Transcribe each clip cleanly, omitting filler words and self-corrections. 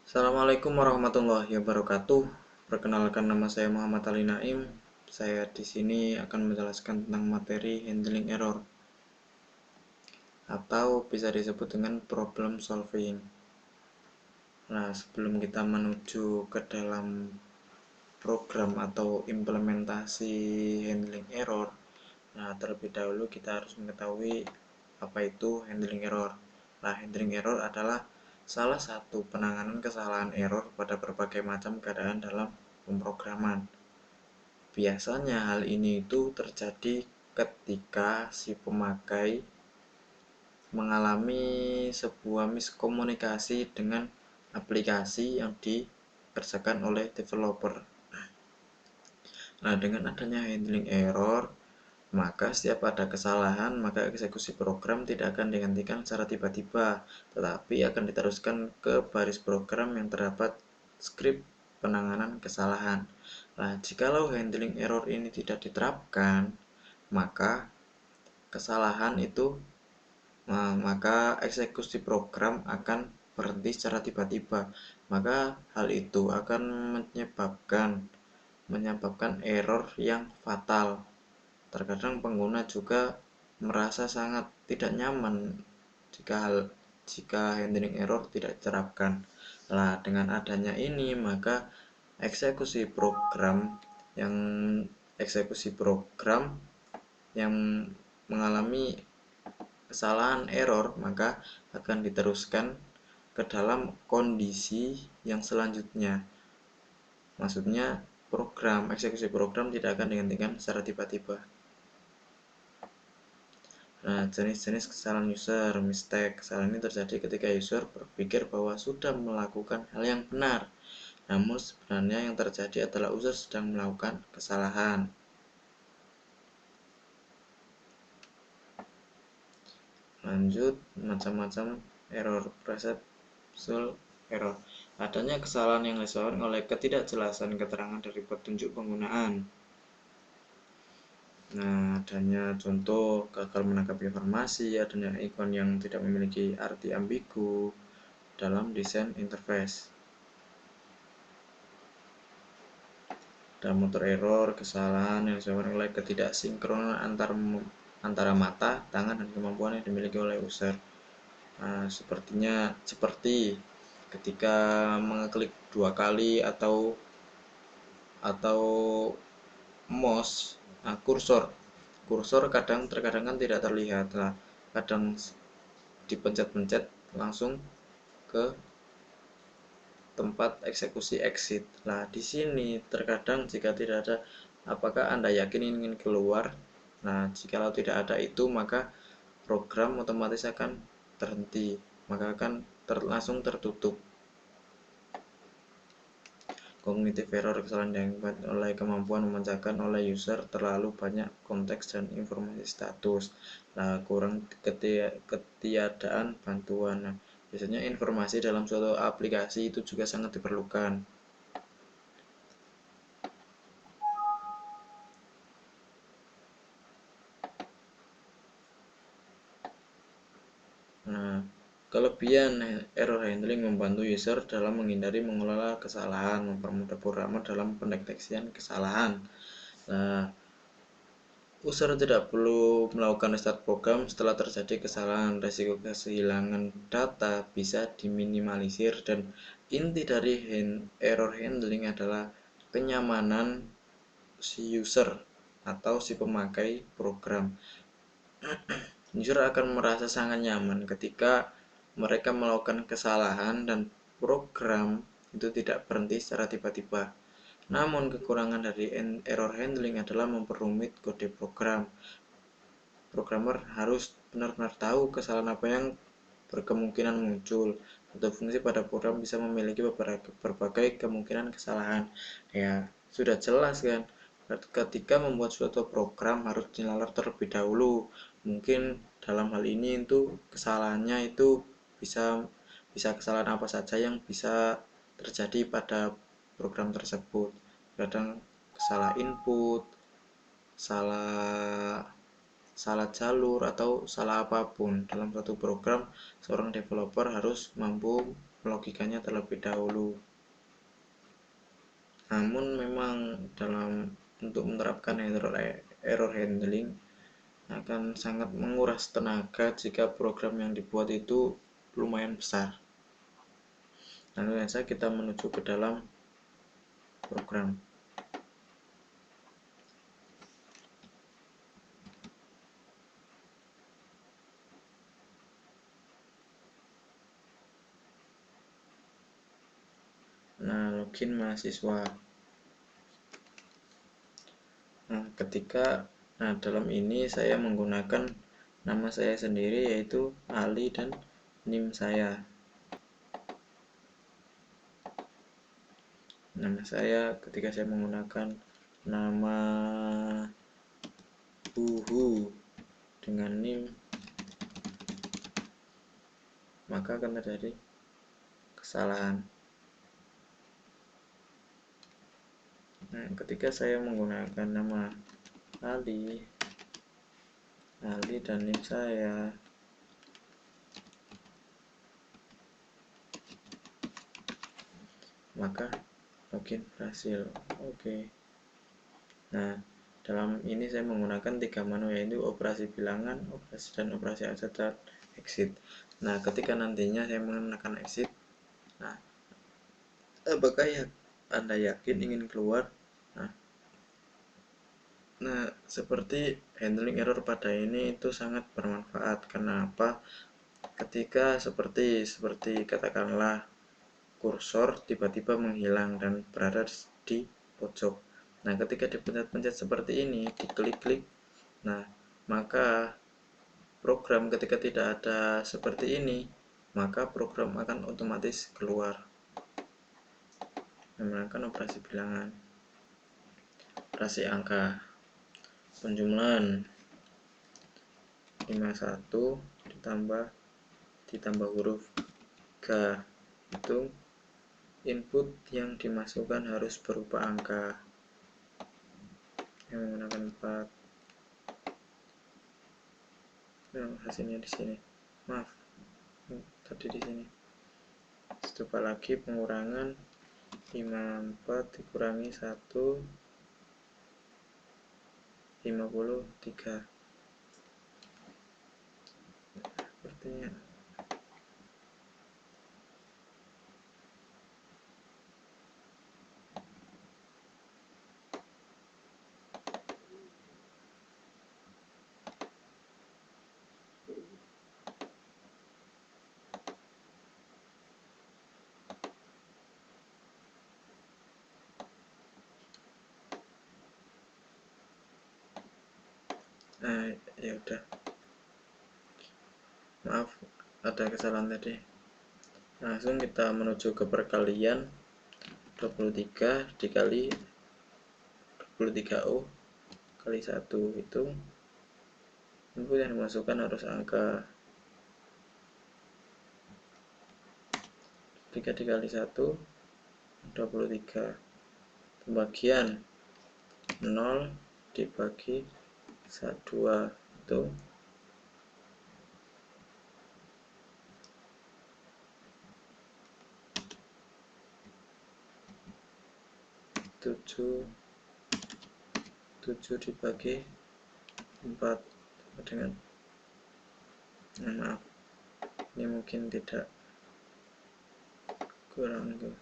Assalamualaikum warahmatullahi wabarakatuh. Perkenalkan, nama saya Muhammad Ali Naim. Saya di sini akan menjelaskan tentang materi handling error atau bisa disebut dengan problem solving. Nah, sebelum kita menuju ke dalam program atau implementasi handling error, nah terlebih dahulu kita harus mengetahui apa itu handling error. Nah, handling error adalah salah satu penanganan kesalahan error pada berbagai macam keadaan dalam pemrograman. Biasanya hal ini itu terjadi ketika si pemakai mengalami sebuah miskomunikasi dengan aplikasi yang dikerjakan oleh developer. Nah, dengan adanya handling error, maka setiap ada kesalahan, maka eksekusi program tidak akan dihentikan secara tiba-tiba, tetapi akan diteruskan ke baris program yang terdapat skrip penanganan kesalahan. Nah, jikalau handling error ini tidak diterapkan, maka kesalahan itu maka eksekusi program akan berhenti secara tiba-tiba. Maka hal itu akan menyebabkan error yang fatal. Terkadang pengguna juga merasa sangat tidak nyaman jika handling error tidak diterapkan. Nah, dengan adanya ini, maka eksekusi program yang eksekusi program yang mengalami kesalahan error maka akan diteruskan ke dalam kondisi yang selanjutnya. Maksudnya eksekusi program tidak akan dihentikan secara tiba-tiba. Nah, jenis-jenis kesalahan user mistake. Kesalahan ini terjadi ketika user berpikir bahwa sudah melakukan hal yang benar, namun sebenarnya yang terjadi adalah user sedang melakukan kesalahan. Lanjut, macam-macam error. Perceptual error. Adanya kesalahan yang disebabkan oleh ketidakjelasan keterangan dari petunjuk penggunaan. Nah, adanya contoh gagal menangkap informasi, adanya ikon yang tidak memiliki arti ambigu dalam desain interface. Dan motor error, kesalahan yang disebabkan oleh ketidaksinkronan antara mata, tangan, dan kemampuan yang dimiliki oleh user. Nah, seperti ketika mengeklik 2 kali atau mouse, nah, kursor terkadang kan tidak terlihat lah, kadang dipencet-pencet langsung ke tempat eksekusi exit. Nah, di sini terkadang jika tidak ada, apakah Anda yakin ingin keluar? Nah, jikalau tidak ada itu, maka program otomatis akan terhenti, maka akan langsung tertutup. Cognitive error, kesalahan yang diakibatkan oleh kemampuan memecahkan oleh user terlalu banyak konteks dan informasi status. Nah, kurang ketiadaan bantuan. Nah, biasanya informasi dalam suatu aplikasi itu juga sangat diperlukan. Nah, kelebihan error handling membantu user dalam menghindari mengelola kesalahan, mempermudah programmer dalam pendeteksian kesalahan. Nah, user tidak perlu melakukan restart program setelah terjadi kesalahan. Risiko kehilangan data bisa diminimalisir, dan inti dari error handling adalah kenyamanan si user atau si pemakai program. User akan merasa sangat nyaman ketika mereka melakukan kesalahan dan program itu tidak berhenti secara tiba-tiba. Namun, kekurangan dari error handling adalah memperumit kode program. Programmer harus benar-benar tahu kesalahan apa yang berkemungkinan muncul. Satu fungsi pada program bisa memiliki berbagai kemungkinan kesalahan. Ya, sudah jelas kan? Ketika membuat suatu program harus dilalar terlebih dahulu. Mungkin dalam hal ini itu kesalahannya itu bisa bisa kesalahan apa saja yang bisa terjadi pada program tersebut. Kadang salah input, salah salah jalur, atau salah apapun dalam suatu program. Seorang developer harus mampu logikanya terlebih dahulu. Namun memang untuk menerapkan error handling akan sangat menguras tenaga jika program yang dibuat itu lumayan besar. Langsung saja kita menuju ke dalam program. Nah, login mahasiswa. Nah, dalam ini saya menggunakan nama saya sendiri, yaitu Ali, dan NIM saya. Nama saya ketika saya menggunakan nama Huhu dengan NIM, maka akan terjadi kesalahan. Nah, ketika saya menggunakan nama Ali dan NIM saya, maka login berhasil. Oke. Nah, dalam ini saya menggunakan 3 menu, yaitu operasi bilangan, operasi dan operasi exit. Nah, ketika nantinya saya menggunakan exit, nah, apakah Anda yakin ingin keluar? Nah, seperti handling error pada ini itu sangat bermanfaat. Kenapa? Ketika seperti katakanlah kursor tiba-tiba menghilang dan berada di pojok. Nah, ketika dipencet-pencet seperti ini, diklik-klik, nah, maka program ketika tidak ada seperti ini, maka program akan otomatis keluar menggunakan operasi bilangan, operasi angka, penjumlahan 51 ditambah huruf G, itu input yang dimasukkan harus berupa angka yang menggunakan 4. Nah, hasilnya di sini. Maaf, tadi di sini. Coba lagi pengurangan 54 dikurangi 1, 53. Sepertinya ya udah, maaf ada kesalahan tadi. Langsung kita menuju ke perkalian 23 dikali 23O kali 1, itu input yang dimasukkan harus angka 3 dikali 1 23, pembagian 0 dibagi 2 itu 7 dibagi 4 dengan, maaf, ini mungkin tidak kurang itu.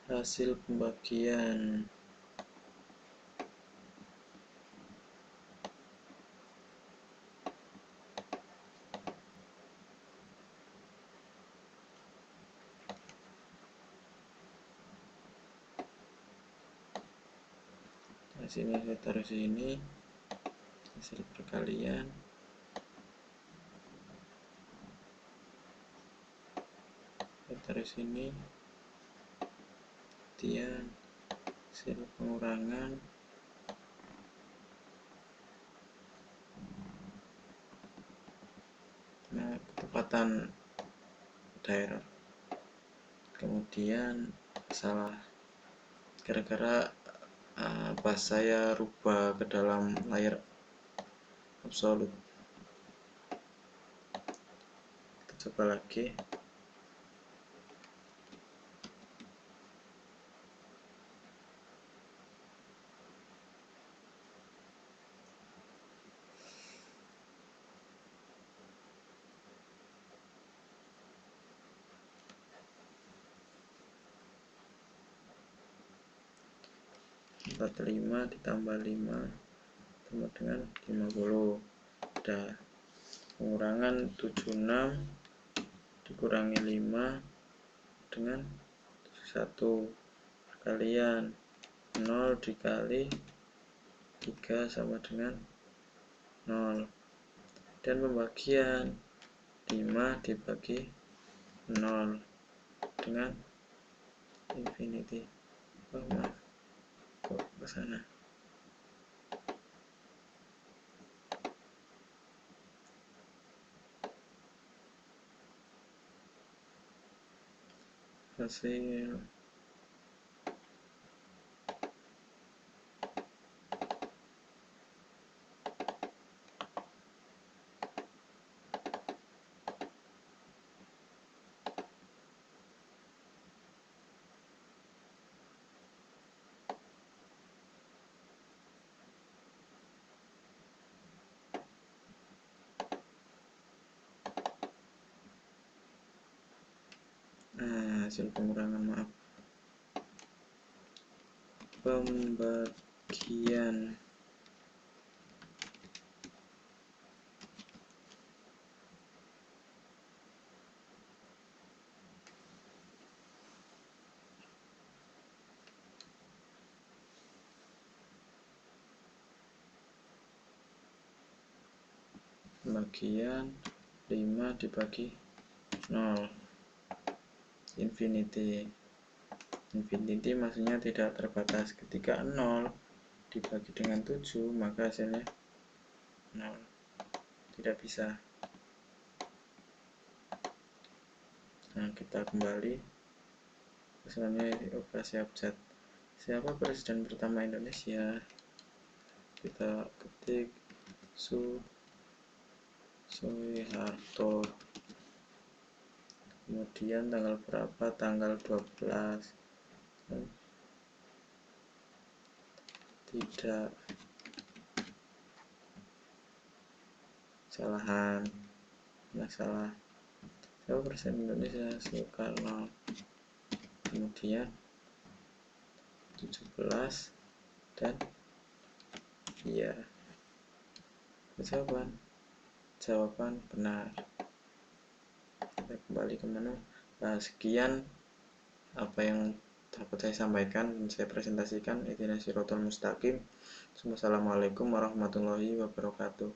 Hasil pembagian sini saya taruh sini, hasil perkalian saya taruh sini, kemudian hasil pengurangan ketepatan daerah, kemudian salah gara-gara pas saya rubah ke dalam layar absolut. coba lagi. Empat 5 ditambah 5 sama dengan 50. Udah. Pengurangan 76 dikurangi 5 dengan 71 perkalian 0 dikali 3 sama dengan 0, dan pembagian 5 dibagi 0 dengan infinity. Oh maaf, kok ke sana. Hasil hasil pengurangan, maaf, pembagian pembagian 5 dibagi 0 infinity. Infinity maksudnya tidak terbatas. Ketika 0 dibagi dengan 7 maka hasilnya 0, tidak bisa. Nah, kita kembali misalnya operasi abjad. Siapa presiden pertama Indonesia? Kita ketik Soeharto. Kemudian tanggal berapa? Tanggal 12. Tidak, kesalahan, salah. Siapa presiden Indonesia? Soekarno. Kemudian 17 dan iya, jawaban benar. Kita kembali ke menu. Sekian apa yang dapat saya sampaikan dan saya presentasikan. Ihdinas siratal mustaqim. Wassalamualaikum warahmatullahi wabarakatuh.